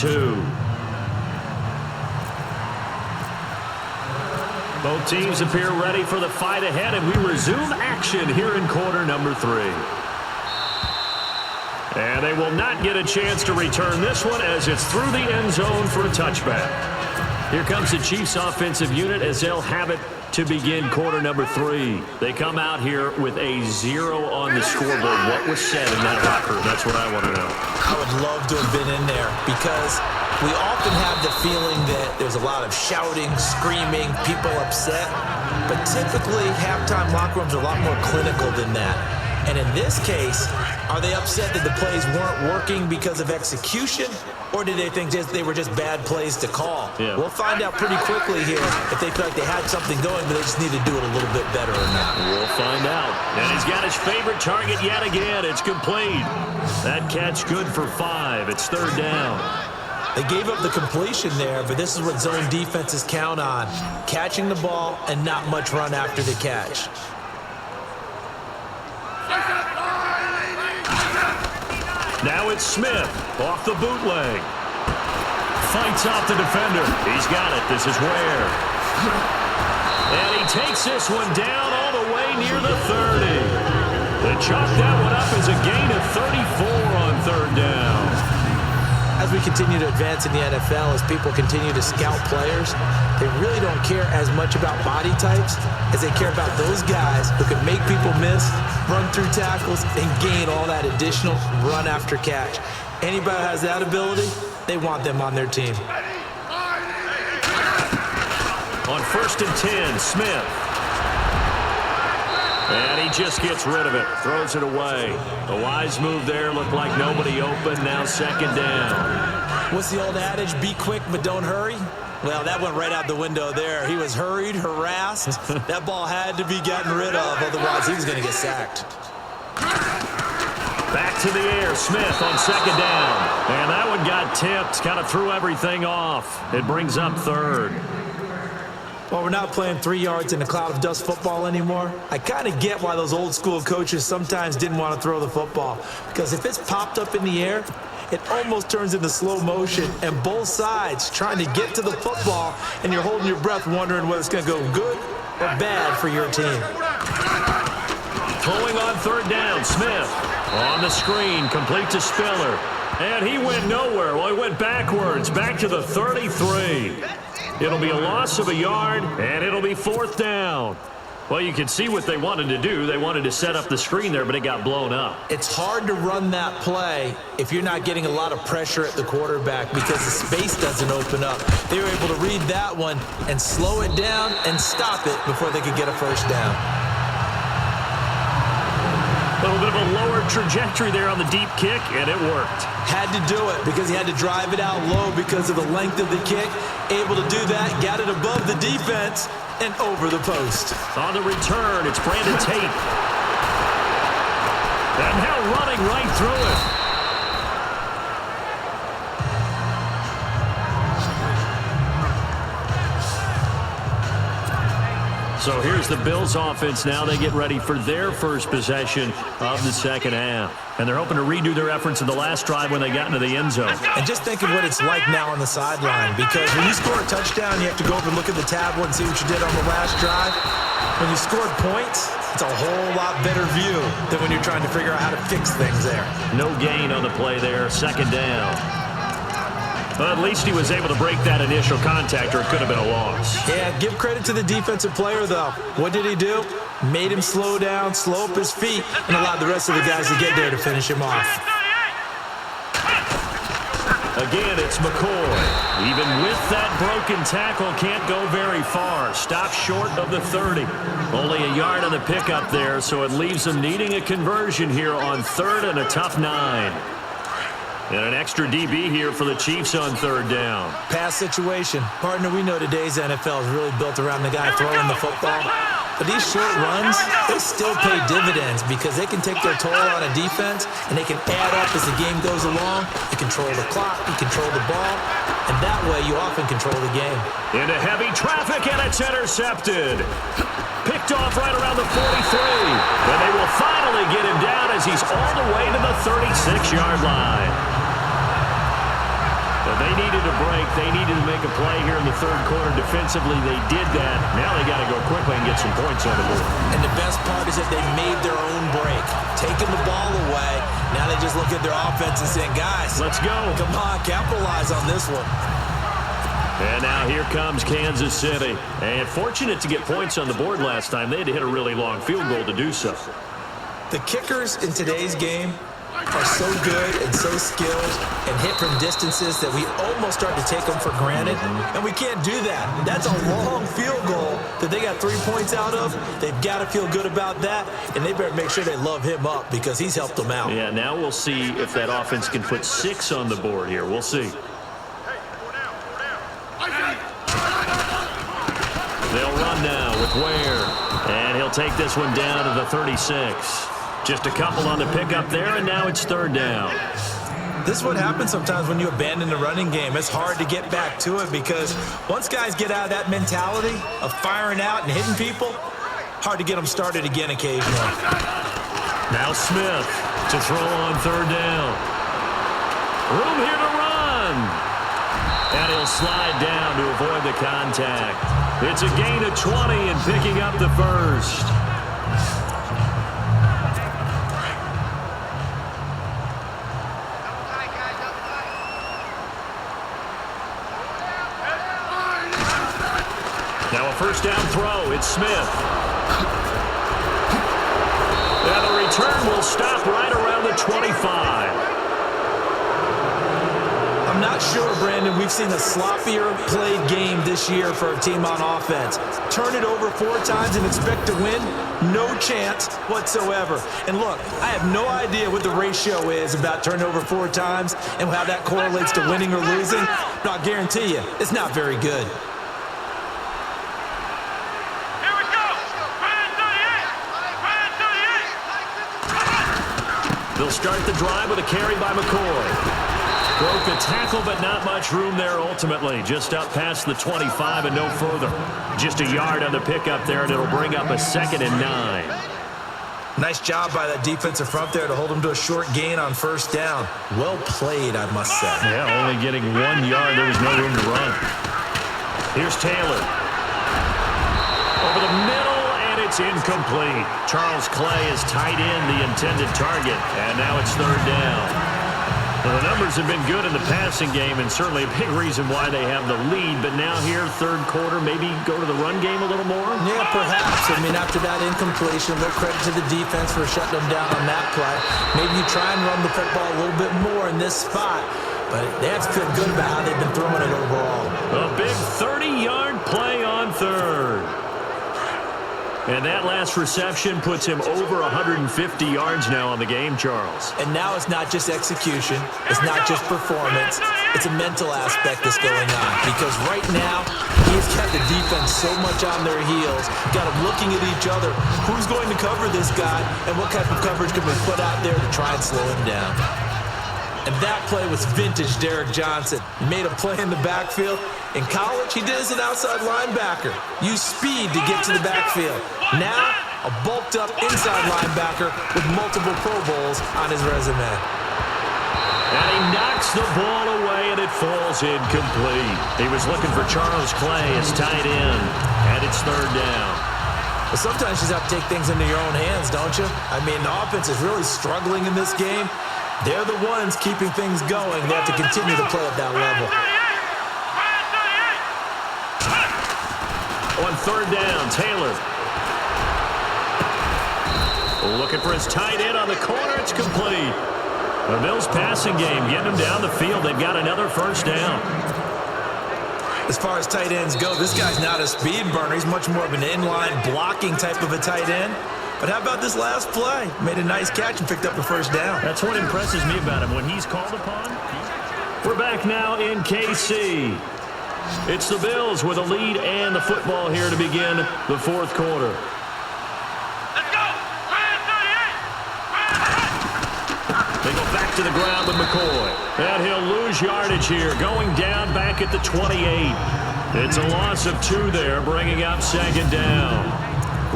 2. Both teams appear ready for the fight ahead, and we resume action here in quarter number 3. And they will not get a chance to return this one as it's through the end zone for a touchback. Here comes the Chiefs offensive unit as they'll have it to begin quarter number 3. They come out here with a 0 on the scoreboard. What was said in that locker room? That's what I want to know. I would love to have been in there because we often have the feeling that there's a lot of shouting, screaming, people upset. But typically, halftime locker rooms are a lot more clinical than that. And in this case, are they upset that the plays weren't working because of execution? Or did they think they were just bad plays to call? Yeah. We'll find out pretty quickly here if they feel like they had something going, but they just need to do it a little bit better or not. We'll find out. And he's got his favorite target yet again. It's complete. That catch good for 5. It's 3rd down. They gave up the completion there, but this is what zone defenses count on. Catching the ball and not much run after the catch. Now it's Smith off the bootleg. Fights off the defender. He's got it. This is Ware. And he takes this one down all the way near the 30. They chalk that one up as a gain of 34 on 3rd down. As we continue to advance in the NFL, as people continue to scout players, they really don't care as much about body types as they care about those guys who can make people miss, run through tackles, and gain all that additional run after catch. Anybody who has that ability, they want them on their team. On 1st and 10, Smith. And he just gets rid of it, throws it away. A wise move there, looked like nobody open, now 2nd down. What's the old adage, be quick but don't hurry? Well, that went right out the window there. He was hurried, harassed. That ball had to be gotten rid of, otherwise he was going to get sacked. Back to the air, Smith on 2nd down. And that one got tipped, kind of threw everything off. It brings up 3rd. Well, we're not playing 3 yards in a cloud of dust football anymore. I kind of get why those old school coaches sometimes didn't want to throw the football. Because if it's popped up in the air, it almost turns into slow motion. And both sides trying to get to the football, and you're holding your breath wondering whether it's going to go good or bad for your team. Throwing on 3rd down, Smith on the screen, complete to Spiller. And he went nowhere. Well, he went backwards, back to the 33. It'll be a loss of a yard, and it'll be 4th down. Well, you can see what they wanted to do. They wanted to set up the screen there, but it got blown up. It's hard to run that play if you're not getting a lot of pressure at the quarterback because the space doesn't open up. They were able to read that one and slow it down and stop it before they could get a 1st down. A little bit of a lower trajectory there on the deep kick, and it worked. Had to do it because he had to drive it out low because of the length of the kick. Able to do that, got it above the defense and over the post. On the return, it's Brandon Tate. And now running right through it. So here's the Bills offense now. They get ready for their first possession of the 2nd half. And they're hoping to redo their efforts in the last drive when they got into the end zone. And just think of what it's like now on the sideline, because when you score a touchdown, you have to go over and look at the tablet and see what you did on the last drive. When you scored points, it's a whole lot better view than when you're trying to figure out how to fix things there. No gain on the play there, 2nd down. But at least he was able to break that initial contact, or it could have been a loss. Yeah, give credit to the defensive player, though. What did he do? Made him slow down, slow up his feet, and allowed the rest of the guys to get there to finish him off. Again, it's McCoy. Even with that broken tackle, can't go very far. Stop short of the 30. Only a yard on the pickup there, so it leaves them needing a conversion here on 3rd and a tough 9. And an extra DB here for the Chiefs on 3rd down. Pass situation. Partner, we know today's NFL is really built around the guy throwing the football. But these short runs, they still pay dividends because they can take their toll on a defense and they can add up as the game goes along. You control the clock, you control the ball, and that way you often control the game. Into heavy traffic, and it's intercepted. Picked off right around the 43. And they will finally get him down as he's all the way to the 36-yard line. And They needed a break. They needed to make a play here in the third quarter. Defensively, they did that. Now they got to go quickly and get some points on the board. And the best part is that they made their own break, taking the ball away. Now they just look at their offense and saying, guys, let's go. Come on, capitalize on this one. And now here comes Kansas City. And fortunate to get points on the board last time. They had to hit a really long field goal to do so. The kickers in today's game are so good and so skilled and hit from distances that we almost start to take them for granted. And we can't do that. That's a long field goal that they got 3 points out of. They've got to feel good about that, and they better make sure they love him up because he's helped them out. Yeah, now we'll see if that offense can put 6 on the board here. We'll see. They'll run now with Ware, and he'll take this one down to the 36. Just a couple on the pickup there, and now it's third down. This is what happens sometimes when you abandon the running game. It's hard to get back to it because once guys get out of that mentality of firing out and hitting people, hard to get them started again occasionally. Now Smith to throw on third down. Room here to run. And he'll slide down to avoid the contact. It's a gain of 20 and picking up the first. Now a first down throw. It's Smith. Now the return will stop right around the 25. I'm not sure, Brandon, we've seen a sloppier played game this year for a team on offense. Turn it over 4 times and expect to win? No chance whatsoever. And look, I have no idea what the ratio is about turning over 4 times and how that correlates to winning or losing. But I'll guarantee you, it's not very good. They'll start the drive with a carry by McCoy. Broke a tackle, but not much room there ultimately. Just up past the 25 and no further. Just a yard on the pickup there, and it'll bring up a 2nd and 9. Nice job by that defensive front there to hold him to a short gain on first down. Well played, I must say. Yeah, only getting 1 yard. There was no room to run. Here's Taylor. Over the middle, and it's incomplete. Charles Clay is tight in the intended target, and now it's third down. Well, the numbers have been good in the passing game, and certainly a big reason why they have the lead. But now here, third quarter, maybe go to the run game a little more? Yeah, perhaps. I mean, after that incompletion, a little credit to the defense for shutting them down on that play. Maybe you try and run the football a little bit more in this spot. But they have to feel good about how they've been throwing it overall. A big 30-yard play on third. And that last reception puts him over 150 yards now on the game, Charles. And now it's not just execution. It's not just performance. It's a mental aspect that's going on. Because right now, he's kept the defense so much on their heels, got them looking at each other. Who's going to cover this guy, and what type of coverage can we put out there to try and slow him down? And that play was vintage Derek Johnson. He made a play in the backfield. In college, he did as an outside linebacker. Used speed to get to the backfield. Now, a bulked-up inside linebacker with multiple Pro Bowls on his resume. And he knocks the ball away, and it falls incomplete. He was looking for Charles Clay as tight end, and it's third down. But sometimes you just have to take things into your own hands, don't you? I mean, the offense is really struggling in this game. They're the ones keeping things going. They have to continue to play at that level. On third down, Taylor. Looking for his tight end on the corner. It's complete. The Bills passing game getting him down the field. They've got another first down. As far as tight ends go, this guy's not a speed burner. He's much more of an inline blocking type of a tight end. But how about this last play? Made a nice catch and picked up the first down. That's what impresses me about him. When he's called upon, we're back now in KC. It's the Bills with a lead and the football here to begin the fourth quarter. Let's go! They go back to the ground with McCoy. And he'll lose yardage here, going down back at the 28. It's a loss of 2 there, bringing up second down.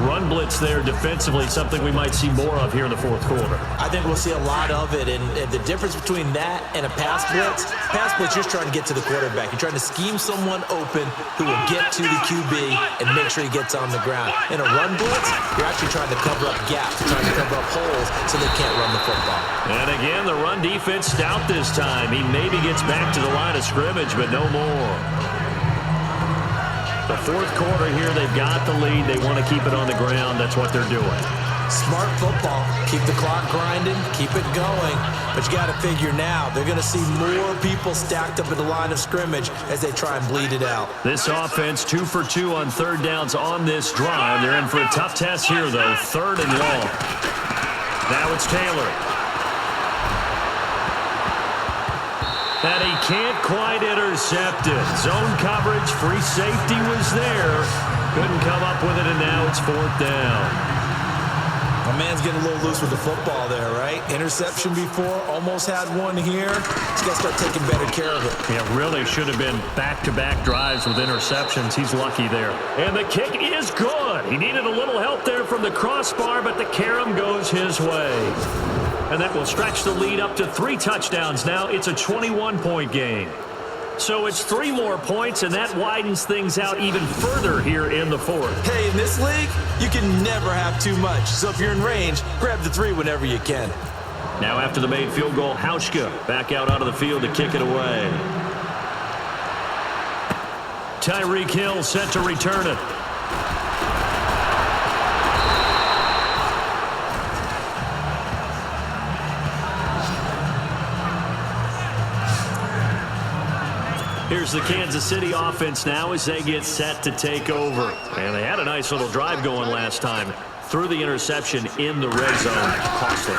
Run blitz there defensively, something we might see more of here in the fourth quarter. I think we'll see a lot of it, and the difference between that and a pass blitz, you're just trying to get to the quarterback. You're trying to scheme someone open who will get to the QB and make sure he gets on the ground. In a run blitz, you're actually trying to cover up gaps, trying to cover up holes so they can't run the football. And again, the run defense stout this time. He maybe gets back to the line of scrimmage, but no more. The fourth quarter here, they've got the lead. They want to keep it on the ground. That's what they're doing. Smart football. Keep the clock grinding. Keep it going. But you got to figure now, they're going to see more people stacked up at the line of scrimmage as they try and bleed it out. This offense, 2 for 2 on third downs on this drive. They're in for a tough test here, though. 3rd and long. Now it's Taylor. And he can't quite intercept it. Zone coverage, free safety was there. Couldn't come up with it, and now it's 4th down. My man's getting a little loose with the football there, right? Interception before, almost had one here. He's got to start taking better care of it. Yeah, really should have been back-to-back drives with interceptions. He's lucky there. And the kick is good. He needed a little help there from the crossbar, but the carom goes his way. And that will stretch the lead up to 3 touchdowns now. It's a 21-point game. So it's 3 more points, and that widens things out even further here in the fourth. Hey, in this league, you can never have too much. So if you're in range, grab the 3 whenever you can. Now after the made field goal, Hauschka back out onto the field to kick it away. Tyreek Hill set to return it. Here's the Kansas City offense now as they get set to take over. And they had a nice little drive going last time. Threw the interception in the red zone. Costly.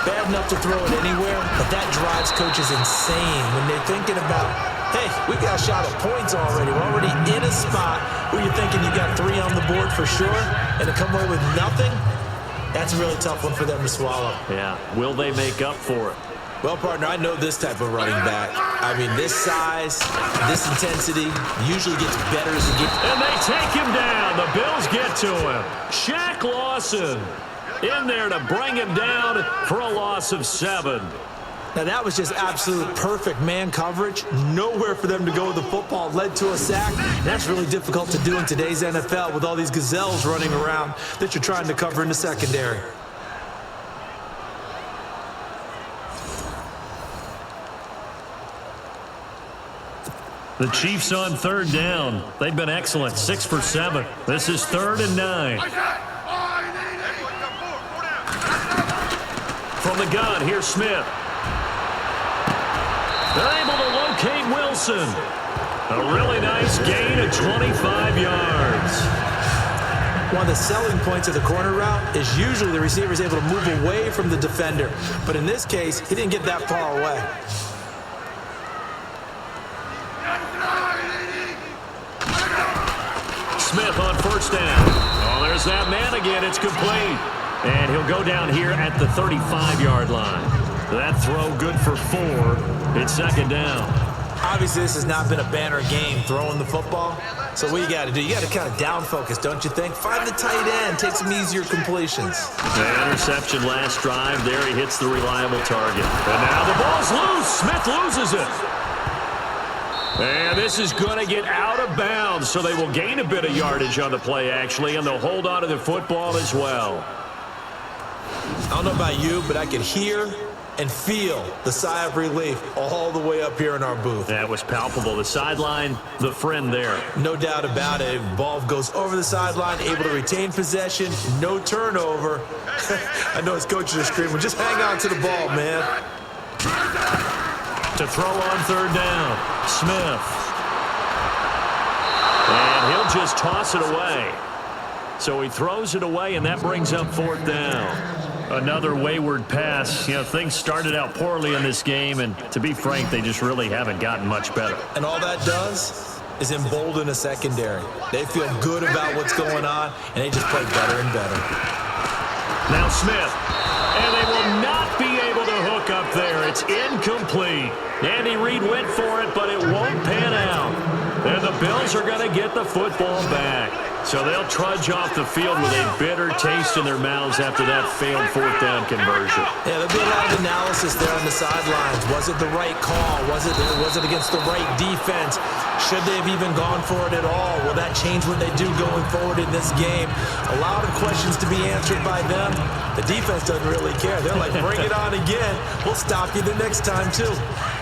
Bad enough to throw it anywhere, but that drives coaches insane when they're thinking about, hey, we got a shot at points already. We're already in a spot where you're thinking you got 3 on the board for sure, and to come away with nothing, that's a really tough one for them to swallow. Yeah. Will they make up for it? Well, partner, I know this type of running back. I mean, this size, this intensity usually gets better as it gets. And they take him down. The Bills get to him. Shaq Lawson in there to bring him down for a loss of 7. Now, that was just absolute perfect man coverage. Nowhere for them to go with the football. Led to a sack. That's really difficult to do in today's NFL with all these gazelles running around that you're trying to cover in the secondary. The Chiefs on 3rd down. They've been excellent. 6 for 7. This is 3rd and 9. From the gun, here's Smith. They're able to locate Wilson. A really nice gain of 25 yards. One of the selling points of the corner route is usually the receiver is able to move away from the defender. But in this case, he didn't get that far away. Smith on 1st down. Oh, there's that man again. It's complete. And he'll go down here at the 35-yard line. That throw good for 4. It's 2nd down. Obviously, this has not been a banner game throwing the football. So what you got to do, you got to kind of down focus, don't you think? Find the tight end, take some easier completions. The interception last drive. There he hits the reliable target. And now the ball's loose. Smith loses it. And this is going to get out of bounds, so they will gain a bit of yardage on the play, actually, and they'll hold on to the football as well. I don't know about you, but I could hear and feel the sigh of relief all the way up here in our booth. That was palpable. The sideline, the friend there. No doubt about it. Ball goes over the sideline, able to retain possession, no turnover. I know his coaches are screaming, just hang on to the ball, man. To throw on 3rd down, Smith. And he'll just toss it away. So he throws it away, and that brings up 4th down. Another wayward pass. You know, things started out poorly in this game, and to be frank, they just really haven't gotten much better. And all that does is embolden a secondary. They feel good about what's going on, and they just play better and better. Now Smith. And they will not be able to hook up there. It's incomplete. Andy Reid went for it, but it won't pan out. And the Bills are going to get the football back. So they'll trudge off the field with a bitter taste in their mouths after that failed fourth down conversion. Yeah, there'll be a lot of analysis there on the sidelines. Was it the right call? Was it against the right defense? Should they have even gone for it at all? Will that change what they do going forward in this game? A lot of questions to be answered by them. The defense doesn't really care. They're like, bring it on again. We'll stop you the next time, too.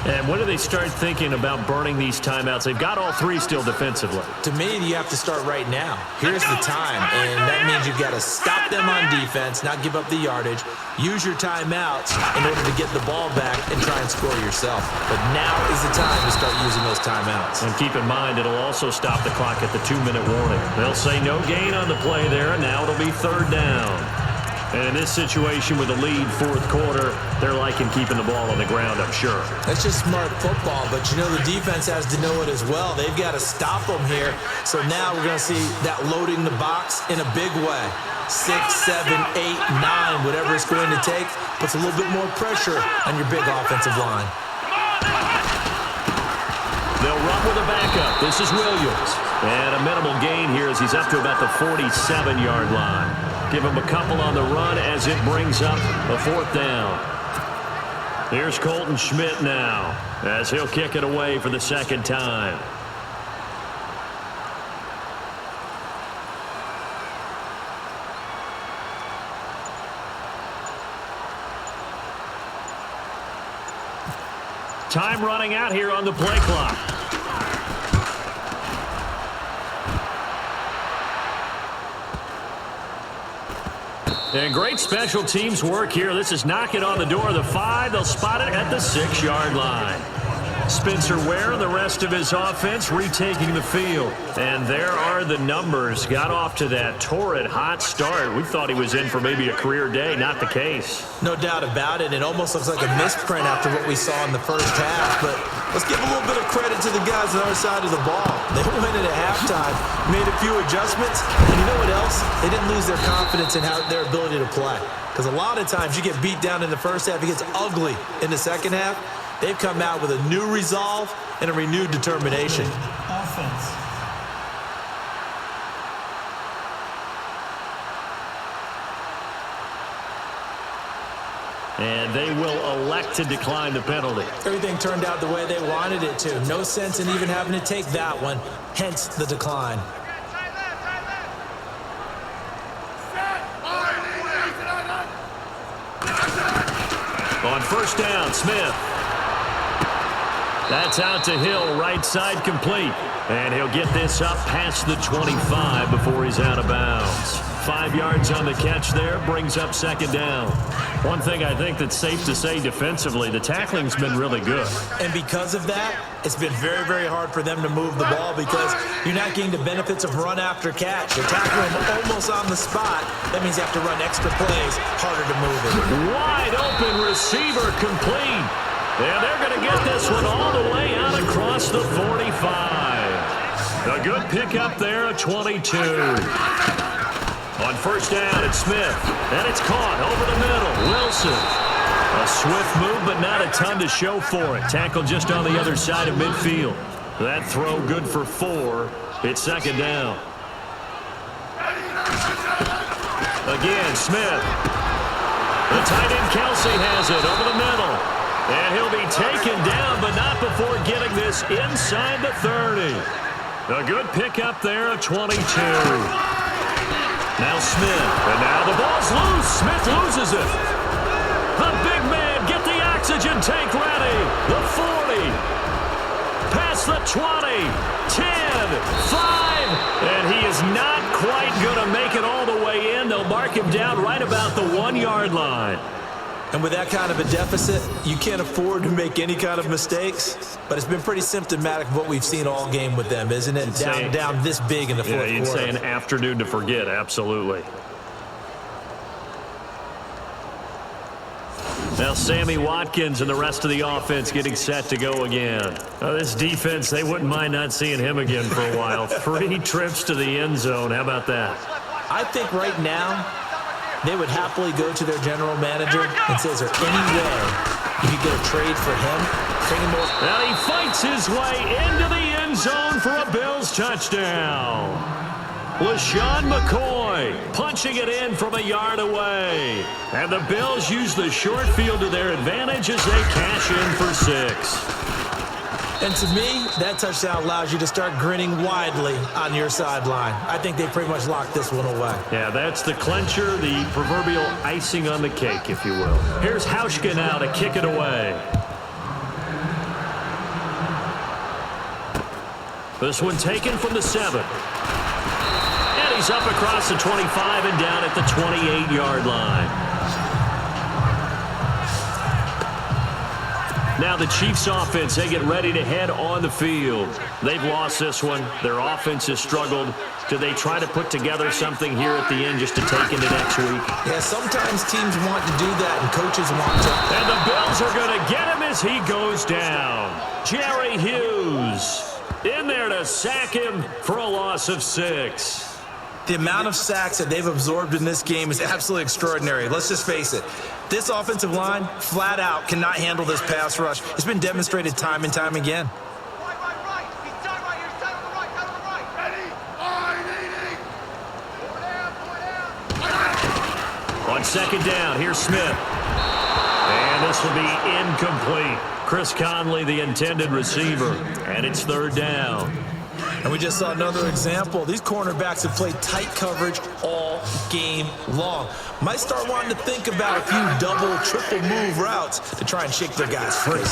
And when do they start thinking about burning these timeouts? They've got all three still defensively. To me, you have to start right now. Here's the time, and that means you've got to stop them on defense, not give up the yardage, use your timeouts in order to get the ball back and try and score yourself. But now is the time to start using those timeouts. And keep in mind, it'll also stop the clock at the 2-minute warning. They'll say no gain on the play there, and now it'll be third down. And in this situation with a lead fourth quarter, they're liking keeping the ball on the ground, I'm sure. That's just smart football, but you know the defense has to know it as well. They've got to stop them here. So now we're going to see that loading the box in a big way. 6, 7, 8, 9, whatever it's going to take, puts a little bit more pressure on your big offensive line. They'll run with a backup. This is Williams. And a minimal gain here as he's up to about the 47-yard line. Give him a couple on the run as it brings up a fourth down. Here's Colton Schmidt now as he'll kick it away for the second time. Time running out here on the play clock. And great special teams work here. This is knocking on the door of the 5. They'll spot it at the 6-yard line. Spencer Ware and the rest of his offense retaking the field. And there are the numbers. Got off to that torrid hot start. We thought he was in for maybe a career day. Not the case. No doubt about it. It almost looks like a misprint after what we saw in the first half. But let's give a little bit of credit to the guys on the other side of the ball. They went in at halftime, made a few adjustments, and you know what else? They didn't lose their confidence in their ability to play. Because a lot of times you get beat down in the first half, it gets ugly in the second half. They've come out with a new resolve and a renewed determination. Offense. And they will elect to decline the penalty. Everything turned out the way they wanted it to. No sense in even having to take that one, hence the decline. On first down, Smith. That's out to Hill, right side complete. And he'll get this up past the 25 before he's out of bounds. 5 yards on the catch there, brings up second down. One thing I think that's safe to say defensively, the tackling's been really good. And because of that, it's been very, very hard for them to move the ball because you're not getting the benefits of run after catch. You're tackling them almost on the spot. That means you have to run extra plays, harder to move it. Wide open receiver complete. And they're going to get this one all the way out across the 45. A good pickup there at 22. On first down, it's Smith. And it's caught over the middle. Wilson. A swift move, but not a ton to show for it. Tackle just on the other side of midfield. That throw good for 4. It's second down. Again, Smith. The tight end Kelsey has it over the middle. And he'll be taken down, but not before getting this inside the 30. A good pickup there at 22. Now Smith, and now the ball's loose. Smith loses it. The big man, get the oxygen tank ready. The 40. Past the 20. 10. 5. And he is not quite going to make it all the way in. They'll mark him down right about the 1-yard line. And with that kind of a deficit, you can't afford to make any kind of mistakes. But it's been pretty symptomatic of what we've seen all game with them, isn't it? Down this big in the fourth quarter. Yeah, you'd say an afternoon to forget, absolutely. Now Sammy Watkins and the rest of the offense getting set to go again. This defense, they wouldn't mind not seeing him again for a while. 3 trips to the end zone. How about that? I think right now, they would happily go to their general manager and say, is there any way you could get a trade for him? And he fights his way into the end zone for a Bills touchdown. LaShawn McCoy punching it in from a yard away. And the Bills use the short field to their advantage as they cash in for 6. And to me, that touchdown allows you to start grinning widely on your sideline. I think they pretty much locked this one away. Yeah, that's the clincher, the proverbial icing on the cake, if you will. Here's Hauschka now to kick it away. This one taken from the 7. And he's up across the 25 and down at the 28-yard line. Now the Chiefs offense, they get ready to head on the field. They've lost this one. Their offense has struggled. Do they try to put together something here at the end just to take into next week? Yeah, sometimes teams want to do that and coaches want to. And the Bills are going to get him as he goes down. Jerry Hughes in there to sack him for a loss of 6. The amount of sacks that they've absorbed in this game is absolutely extraordinary. Let's just face it. This offensive line, flat out, cannot handle this pass rush. It's been demonstrated time and time again. Right. He's done right here. Down on the right. Down on the right. Ready? On second down, here's Smith. And this will be incomplete. Chris Conley, the intended receiver. And it's third down. And we just saw another example. These cornerbacks have played tight coverage all game long. Might start wanting to think about a few double, triple move routes to try and shake their guys free. You're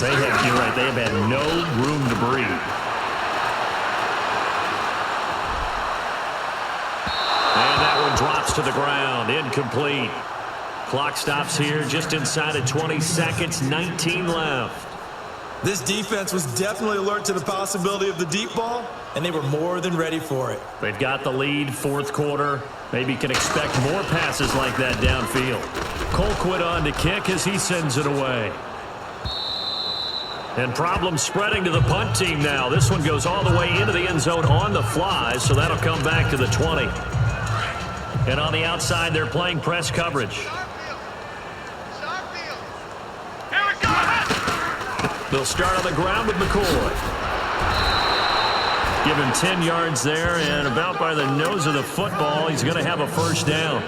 right, they have had no room to breathe. And that one drops to the ground, incomplete. Clock stops here just inside of 20 seconds, 19 left. This defense was definitely alert to the possibility of the deep ball, and they were more than ready for it. They've got the lead, fourth quarter. Maybe can expect more passes like that downfield. Colquitt on to kick as he sends it away. And problems spreading to the punt team now. This one goes all the way into the end zone on the fly, so that'll come back to the 20. And on the outside, they're playing press coverage. They'll start on the ground with McCoy. Give him 10 yards there, and about by the nose of the football, he's going to have a first down.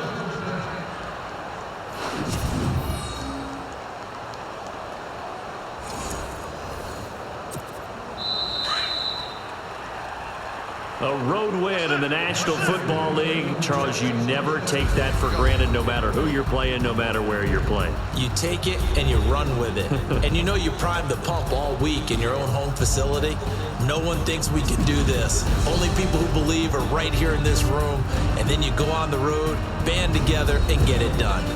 A road win in the National Football League. Charles, you never take that for granted no matter who you're playing, no matter where you're playing. You take it and you run with it. And you know you primed the pump all week in your own home facility. No one thinks we can do this. Only people who believe are right here in this room. And then you go on the road, band together, and get it done.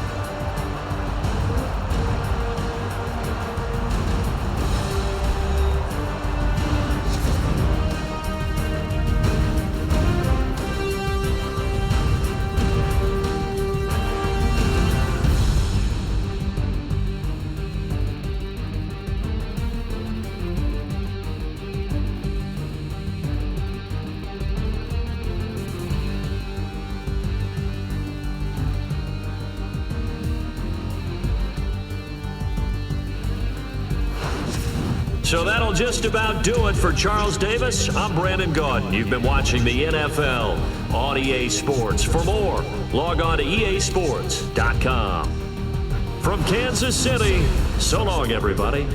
So that'll just about do it for Charles Davis. I'm Brandon Gaudin. You've been watching the NFL on EA Sports. For more, log on to easports.com. From Kansas City, so long, everybody.